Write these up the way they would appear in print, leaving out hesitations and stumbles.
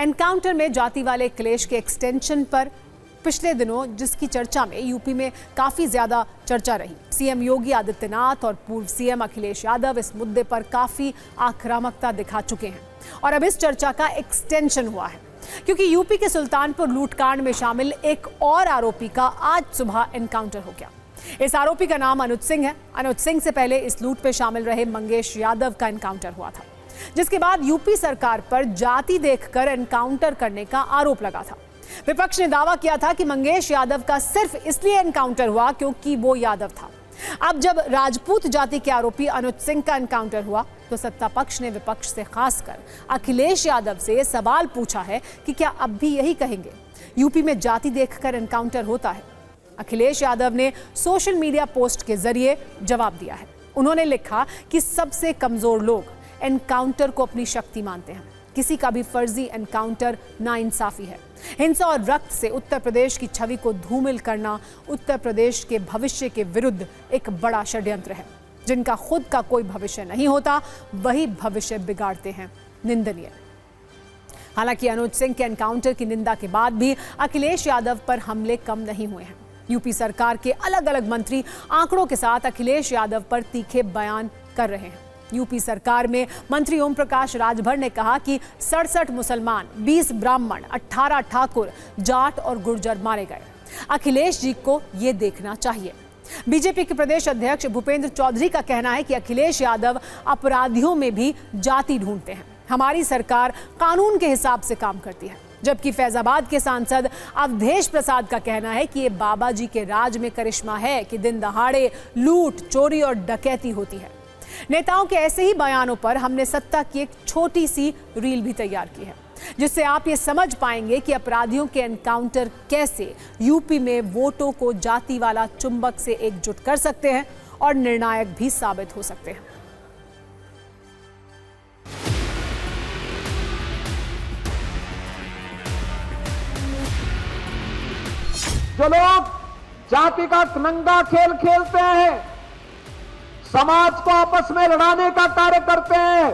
Encounter में जाति वाले क्लेश के एक्सटेंशन पर पिछले दिनों जिसकी चर्चा में यूपी में काफी ज्यादा चर्चा रही। सीएम योगी आदित्यनाथ और पूर्व सीएम अखिलेश यादव इस मुद्दे पर काफी आक्रामकता दिखा चुके हैं और अब इस चर्चा का एक्सटेंशन हुआ है क्योंकि यूपी के सुल्तानपुर लूटकांड में शामिल एक और आरोपी का आज सुबह एनकाउंटर हो गया। इस आरोपी का नाम अनुज सिंह है। अनुज सिंह से पहले इस लूट में शामिल रहे मंगेश यादव का एनकाउंटर हुआ था, जिसके बाद यूपी सरकार पर जाति देखकर एनकाउंटर करने का आरोप लगा था। विपक्ष ने दावा किया था कि मंगेश यादव का सिर्फ इसलिए एनकाउंटर हुआ क्योंकि वो यादव था। अब जब राजपूत जाति के आरोपी अनुज सिंह का एनकाउंटर हुआ तो सत्ता पक्ष ने विपक्ष से खासकर अखिलेश यादव से सवाल पूछा है कि क्या अब भी यही कहेंगे यूपी में जाति देखकर एनकाउंटर होता है। अखिलेश यादव ने सोशल मीडिया पोस्ट के जरिए जवाब दिया है। उन्होंने लिखा कि सबसे कमजोर लोग एनकाउंटर को अपनी शक्ति मानते हैं। किसी का भी फर्जी एनकाउंटर नाइंसाफी है। हिंसा और रक्त से उत्तर प्रदेश की छवि को धूमिल करना उत्तर प्रदेश के भविष्य के विरुद्ध एक बड़ा षड्यंत्र है। जिनका खुद का कोई भविष्य नहीं होता वही भविष्य बिगाड़ते हैं। निंदनीय। हालांकि अनुज सिंह के एनकाउंटर की निंदा के बाद भी अखिलेश यादव पर हमले कम नहीं हुए हैं। यूपी सरकार के अलग अलग मंत्री आंकड़ों के साथ अखिलेश यादव पर तीखे बयान कर रहे हैं। यूपी सरकार में मंत्री ओम प्रकाश राजभर ने कहा कि 67 मुसलमान, 20 ब्राह्मण, 18 ठाकुर, जाट और गुर्जर मारे गए। अखिलेश जी को ये देखना चाहिए। बीजेपी के प्रदेश अध्यक्ष भूपेंद्र चौधरी का कहना है कि अखिलेश यादव अपराधियों में भी जाति ढूंढते हैं। हमारी सरकार कानून के हिसाब से काम करती है। जबकि फैजाबाद के सांसद अवधेश प्रसाद का कहना है कि ये बाबा जी के राज में करिश्मा है कि दिन दहाड़े लूट, चोरी और डकैती होती है। नेताओं के ऐसे ही बयानों पर हमने सत्ता की एक छोटी सी रील भी तैयार की है, जिससे आप ये समझ पाएंगे कि अपराधियों के एनकाउंटर कैसे यूपी में वोटों को जाति वाला चुंबक से एकजुट कर सकते हैं और निर्णायक भी साबित हो सकते हैं। जो लोग जाति का नंगा खेल खेलते हैं, समाज को आपस में लड़ाने का कार्य करते हैं,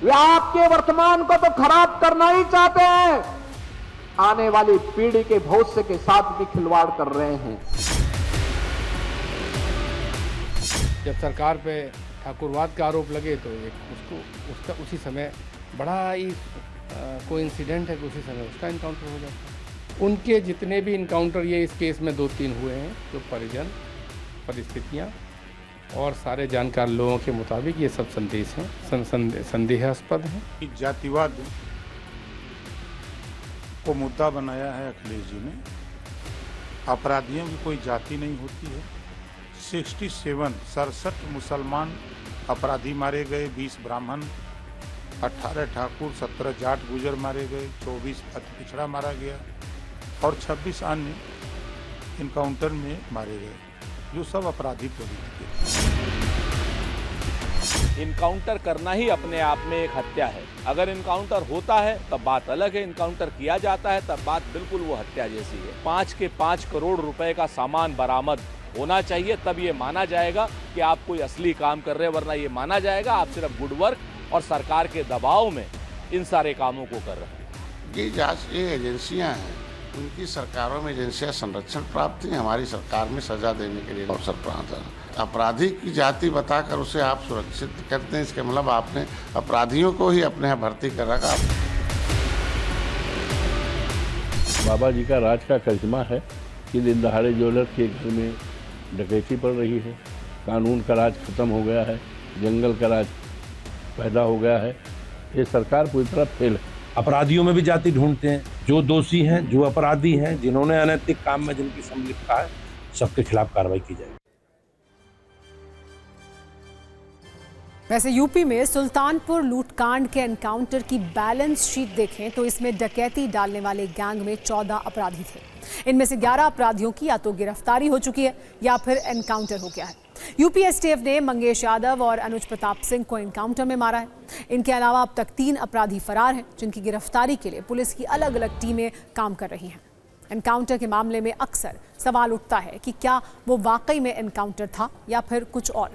वे आपके वर्तमान को तो खराब करना ही चाहते हैं, आने वाली पीढ़ी के भविष्य के साथ भी खिलवाड़ कर रहे हैं। जब सरकार पे ठाकुरवाद का आरोप लगे तो उसका उसी समय बड़ा ही कोइंसिडेंट है कि उसी समय उसका इनकाउंटर हो जाता है। उनके जितने भी इनकाउंटर ये इस केस में 2-3 हुए हैं, जो परिजन, परिस्थितियाँ और सारे जानकार लोगों के मुताबिक ये सब संदेहास्पद हैं। जातिवाद को मुद्दा बनाया है अखिलेश जी ने। अपराधियों की कोई जाति नहीं होती है। 67 मुसलमान अपराधी मारे गए, 20 ब्राह्मण, 18 ठाकुर, 17 जाट गुजर मारे गए, 24 अति पिछड़ा मारा गया और 26 अन्य इनकाउंटर में मारे गए, जो सब अपराधी प्रवृत्ति के। इनकाउंटर करना ही अपने आप में एक हत्या है। अगर इनकाउंटर होता है तब बात अलग है, इनकाउंटर किया जाता है तब बात बिल्कुल वो हत्या जैसी है। 5 के 5 करोड़ रुपए का सामान बरामद होना चाहिए, तब ये माना जाएगा कि आप कोई असली काम कर रहे हैं, वरना ये माना जाएगा आप सिर्फ गुड वर्क और सरकार के दबाव में इन सारे कामों को कर रहे हैं। ये एजेंसियां हैं, उनकी सरकारों में एजेंसियां संरक्षण प्राप्त हैं, हमारी सरकार में सजा देने के लिए अवसर प्राप्त है। अपराधी की जाति बताकर उसे आप सुरक्षित करते हैं, इसके मतलब आपने अपराधियों को ही अपने यहाँ भर्ती कर रखा। बाबा जी का राज का करिश्मा है कि दिन दहाड़े ज्वेलर के घर में डकैती पड़ रही है, कानून का राज खत्म हो गया है, जंगल का राज पैदा हो गया है। ये सरकार पूरी तरह फेल है। अपराधियों में भी जाति ढूंढते हैं। जो दोषी हैं, जो अपराधी हैं, जिन्होंने अनैतिक काम में जिनकी संलिप्तता है, सबके खिलाफ कार्रवाई की जाएगी। वैसे यूपी में सुल्तानपुर लूटकांड के एनकाउंटर की बैलेंस शीट देखें तो इसमें डकैती डालने वाले गैंग में 14 अपराधी थे। इनमें से 11 अपराधियों की या तो गिरफ्तारी हो चुकी है या फिर एनकाउंटर हो गया है। यूपी एसटीएफ ने मंगेश यादव और अनुज प्रताप सिंह को एनकाउंटर में मारा है। इनके अलावा अब तक 3 अपराधी फरार हैं, जिनकी गिरफ्तारी के लिए पुलिस की अलग अलग टीमें काम कर रही हैं। एनकाउंटर के मामले में अक्सर सवाल उठता है कि क्या वो वाकई में एनकाउंटर था या फिर कुछ और।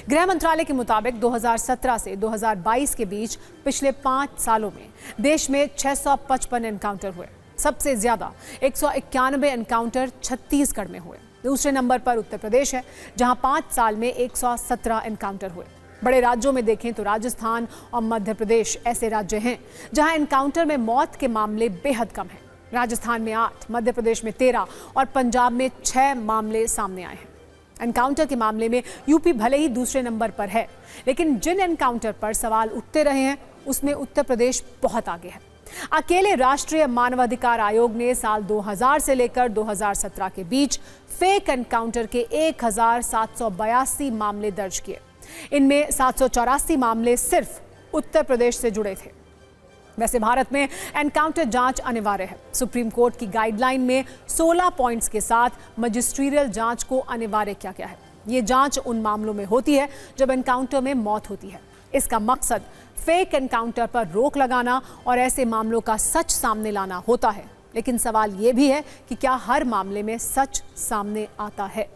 गृह मंत्रालय के मुताबिक 2017 से 2022 के बीच पिछले 5 सालों में देश में 655 एनकाउंटर हुए। सबसे ज्यादा 191 एनकाउंटर छत्तीसगढ़ में हुए। दूसरे नंबर पर उत्तर प्रदेश है, जहां 5 साल में 117 एनकाउंटर हुए। बड़े राज्यों में देखें तो राजस्थान और मध्य प्रदेश ऐसे राज्य हैं जहां एनकाउंटर में मौत के मामले बेहद कम हैं। राजस्थान में 8, मध्य प्रदेश में 13 और पंजाब में 6 मामले सामने आए हैं। एनकाउंटर के मामले में यूपी भले ही दूसरे नंबर पर है, लेकिन जिन एनकाउंटर पर सवाल उठते रहे हैं उसमें उत्तर प्रदेश बहुत आगे है। अकेले राष्ट्रीय मानवाधिकार आयोग ने साल 2000 से लेकर 2017 के बीच फेक एनकाउंटर के 1782 मामले दर्ज किए। इनमें 784 मामले सिर्फ उत्तर प्रदेश से जुड़े थे। वैसे भारत में एनकाउंटर जांच अनिवार्य है। सुप्रीम कोर्ट की गाइडलाइन में 16 पॉइंट्स के साथ मजिस्ट्रियल जांच को अनिवार्य किया गया है। ये जांच उन मामलों में होती है जब एनकाउंटर में मौत होती है। इसका मकसद फेक एनकाउंटर पर रोक लगाना और ऐसे मामलों का सच सामने लाना होता है। लेकिन सवाल ये भी है कि क्या हर मामले में सच सामने आता है।